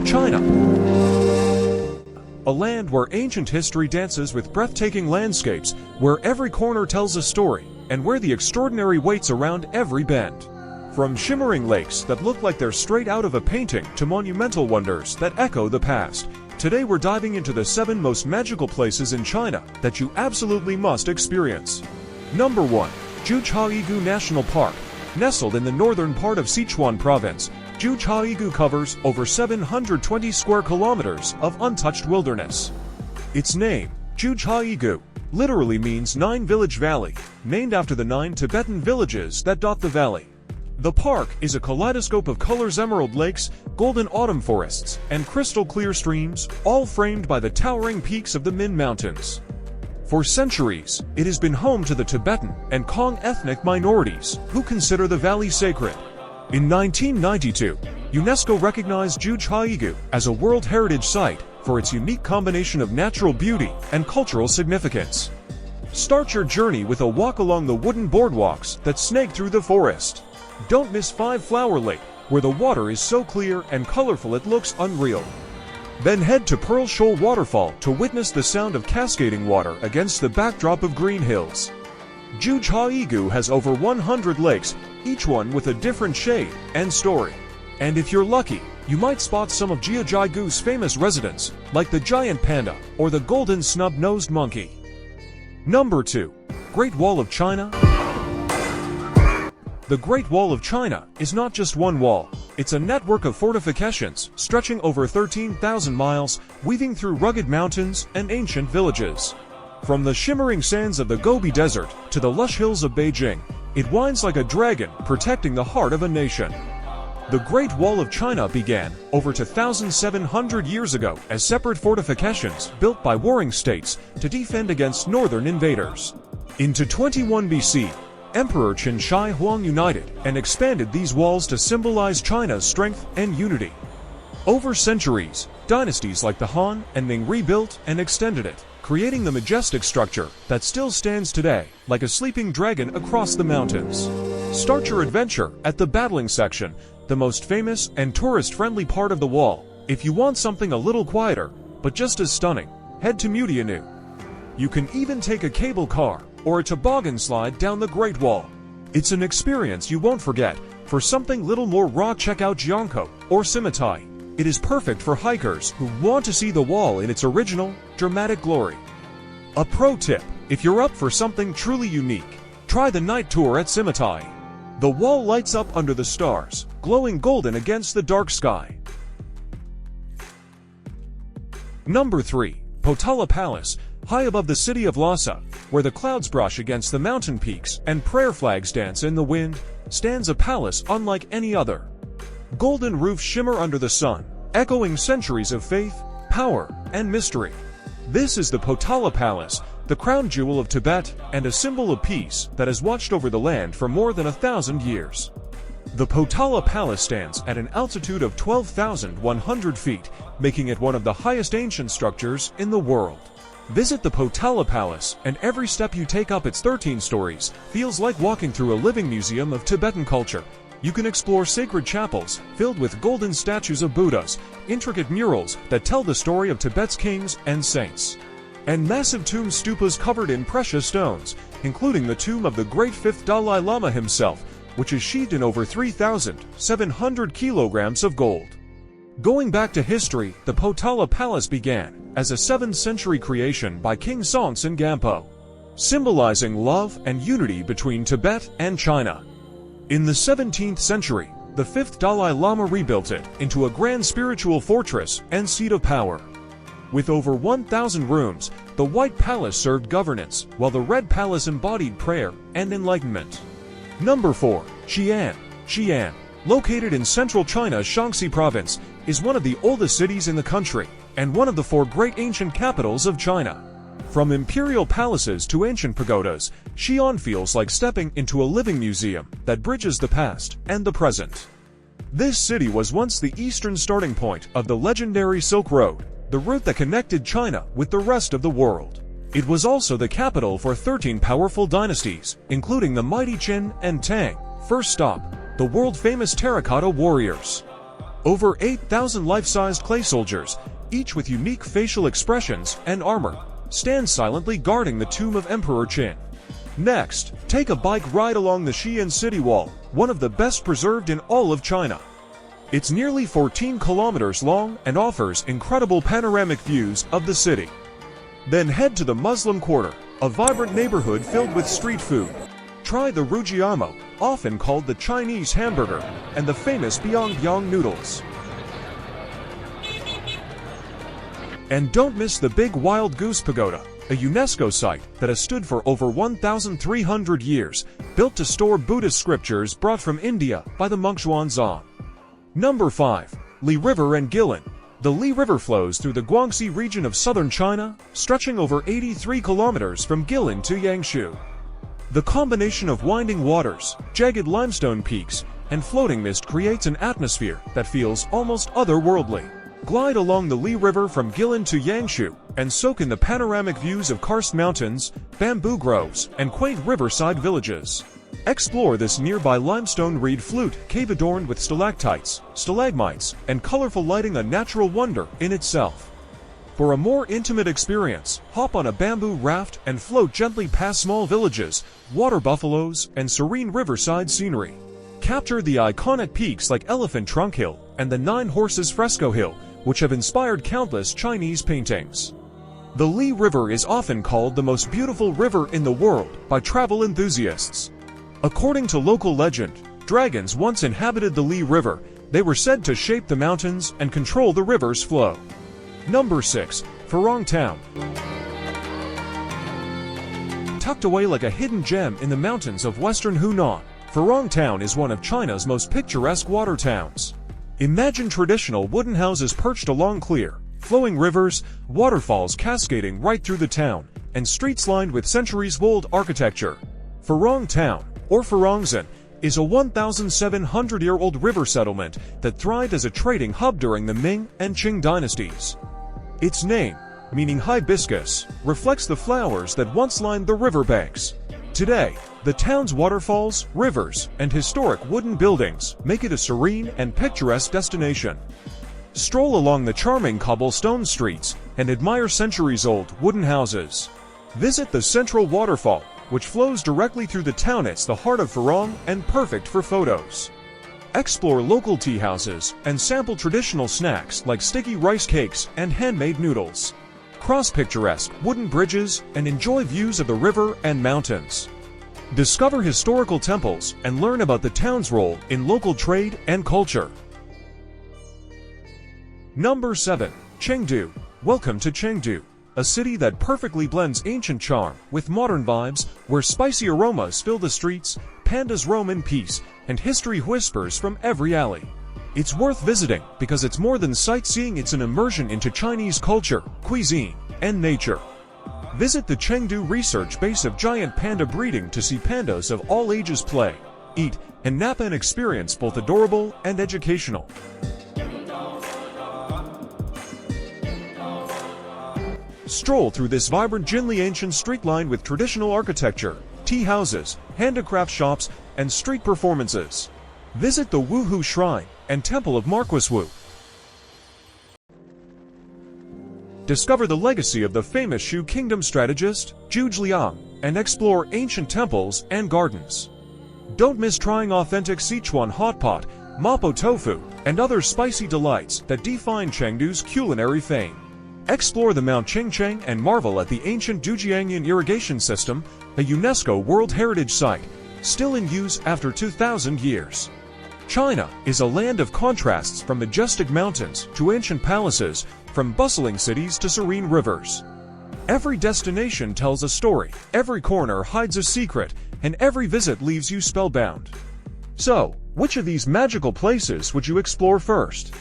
China. A land where ancient history dances with breathtaking landscapes, where every corner tells a story, and where the extraordinary waits around every bend. From shimmering lakes that look like they're straight out of a painting to monumental wonders that echo the past, today we're diving into the 7 most magical places in China that you absolutely must experience. Number 1. Jiuzhaigou National Park. Nestled in the northern part of Sichuan province, Jiuzhaigou covers over 720 square kilometers of untouched wilderness. Its name, Jiuzhaigou, literally means 9 Village Valley, named after the 9 Tibetan villages that dot the valley. The park is a kaleidoscope of colors: emerald lakes, golden autumn forests, and crystal-clear streams, all framed by the towering peaks of the Min Mountains. For centuries, it has been home to the Tibetan and Kong ethnic minorities, who consider the valley sacred. In 1992, UNESCO recognized Jiuzhaigou as a World Heritage Site for its unique combination of natural beauty and cultural significance. Start your journey with a walk along the wooden boardwalks that snake through the forest. Don't miss 5 Flower Lake, where the water is so clear and colorful it looks unreal. Then head to Pearl Shoal Waterfall to witness the sound of cascading water against the backdrop of green hills. Jiuzhaigou has over 100 lakes, each one with a different shade and story. And if you're lucky, you might spot some of Jiuzhaigou's famous residents, like the giant panda or the golden snub-nosed monkey. Number 2. Great Wall of China. The Great Wall of China is not just one wall, it's a network of fortifications stretching over 13,000 miles, weaving through rugged mountains and ancient villages. From the shimmering sands of the Gobi Desert to the lush hills of Beijing, it winds like a dragon, protecting the heart of a nation. The Great Wall of China began over 2,700 years ago as separate fortifications built by warring states to defend against northern invaders. Into 21 BC, Emperor Qin Shi Huang united and expanded these walls to symbolize China's strength and unity. Over centuries, dynasties like the Han and Ming rebuilt and extended it, creating the majestic structure that still stands today, like a sleeping dragon across the mountains. Start your adventure at the battling section, the most famous and tourist-friendly part of the wall. If you want something a little quieter, but just as stunning, head to Mutianu. You can even take a cable car or a toboggan slide down the Great Wall. It's an experience you won't forget. For something little more raw, check out Jiangkou or Simitai. It is perfect for hikers who want to see the wall in its original, dramatic glory. A pro tip: if you're up for something truly unique, try the night tour at Simitai. The wall lights up under the stars, glowing golden against the dark sky. Number 3. Potala Palace. High above the city of Lhasa, where the clouds brush against the mountain peaks and prayer flags dance in the wind, stands a palace unlike any other. Golden roofs shimmer under the sun, echoing centuries of faith, power, and mystery. This is the Potala Palace, the crown jewel of Tibet and a symbol of peace that has watched over the land for more than 1,000 years. The Potala Palace stands at an altitude of 12,100 feet, making it one of the highest ancient structures in the world. Visit the Potala Palace, and every step you take up its 13 stories feels like walking through a living museum of Tibetan culture. You can explore sacred chapels filled with golden statues of Buddhas, intricate murals that tell the story of Tibet's kings and saints, and massive tomb stupas covered in precious stones, including the tomb of the great 5th Dalai Lama himself, which is sheathed in over 3,700 kilograms of gold. Going back to history, the Potala Palace began as a 7th century creation by King Songtsen Gampo, symbolizing love and unity between Tibet and China. In the 17th century, the 5th Dalai Lama rebuilt it into a grand spiritual fortress and seat of power. With over 1,000 rooms, the White Palace served governance, while the Red Palace embodied prayer and enlightenment. Number 4. Xi'an. Xi'an, located in central China's Shaanxi province, is one of the oldest cities in the country, and one of the 4 great ancient capitals of China. From imperial palaces to ancient pagodas, Xi'an feels like stepping into a living museum that bridges the past and the present. This city was once the eastern starting point of the legendary Silk Road, the route that connected China with the rest of the world. It was also the capital for 13 powerful dynasties, including the mighty Qin and Tang. First stop, the world-famous terracotta warriors. Over 8,000 life-sized clay soldiers, each with unique facial expressions and armor, stand silently guarding the tomb of Emperor Qin. Next, take a bike ride along the Xi'an city wall, one of the best preserved in all of China. It's nearly 14 kilometers long and offers incredible panoramic views of the city. Then head to the Muslim Quarter, a vibrant neighborhood filled with street food. Try the rujiamo, often called the Chinese hamburger, and the famous biang noodles. And don't miss the Big Wild Goose Pagoda, a UNESCO site that has stood for over 1,300 years, built to store Buddhist scriptures brought from India by the monk Xuanzang. Number 5. Lee River and Guilin. The Lee River flows through the Guangxi region of southern China, stretching over 83 kilometers from Guilin to Yangshu. The combination of winding waters, jagged limestone peaks, and floating mist creates an atmosphere that feels almost otherworldly. Glide along the Lee River from Guilin to Yangshu and soak in the panoramic views of karst mountains, bamboo groves, and quaint riverside villages. Explore this nearby limestone reed flute cave adorned with stalactites, stalagmites, and colorful lighting, a natural wonder in itself. For a more intimate experience, hop on a bamboo raft and float gently past small villages, water buffaloes, and serene riverside scenery. Capture the iconic peaks like Elephant Trunk Hill and the Nine Horses Fresco Hill, which have inspired countless Chinese paintings. The Lee River is often called the most beautiful river in the world by travel enthusiasts. According to local legend, dragons once inhabited the Lee River. They were said to shape the mountains and control the river's flow. Number 6. Furong Town. Tucked away like a hidden gem in the mountains of western Hunan, Furong Town is one of China's most picturesque water towns. Imagine traditional wooden houses perched along clear, flowing rivers, waterfalls cascading right through the town, and streets lined with centuries-old architecture. Furong Town, or Furongzhen, is a 1,700-year-old river settlement that thrived as a trading hub during the Ming and Qing dynasties. Its name, meaning hibiscus, reflects the flowers that once lined the riverbanks. Today, the town's waterfalls, rivers, and historic wooden buildings make it a serene and picturesque destination. Stroll along the charming cobblestone streets and admire centuries-old wooden houses. Visit the central waterfall, which flows directly through the town. It's the heart of Furong and perfect for photos. Explore local tea houses and sample traditional snacks like sticky rice cakes and handmade noodles. Cross picturesque wooden bridges and enjoy views of the river and mountains. Discover historical temples and learn about the town's role in local trade and culture. Number 7. Chengdu. Welcome to Chengdu, a city that perfectly blends ancient charm with modern vibes, where spicy aromas fill the streets, pandas roam in peace, and history whispers from every alley. It's worth visiting because it's more than sightseeing. It's an immersion into Chinese culture, cuisine, and nature. Visit the Chengdu research base of giant panda breeding to see pandas of all ages play, eat, and nap, an experience both adorable and educational. Stroll through this vibrant Jinli ancient street lined with traditional architecture, tea houses, handicraft shops, and street performances. Visit the Wuhu Shrine and Temple of Marquis Wu. Discover the legacy of the famous Shu Kingdom strategist, Jiuzhaigou, and explore ancient temples and gardens. Don't miss trying authentic Sichuan hot pot, mapo tofu, and other spicy delights that define Chengdu's culinary fame. Explore the Mount Qingcheng and marvel at the ancient Dujiangyan irrigation system, a UNESCO World Heritage Site, still in use after 2,000 years. China is a land of contrasts, from majestic mountains to ancient palaces, from bustling cities to serene rivers. Every destination tells a story, every corner hides a secret, and every visit leaves you spellbound. So, which of these magical places would you explore first?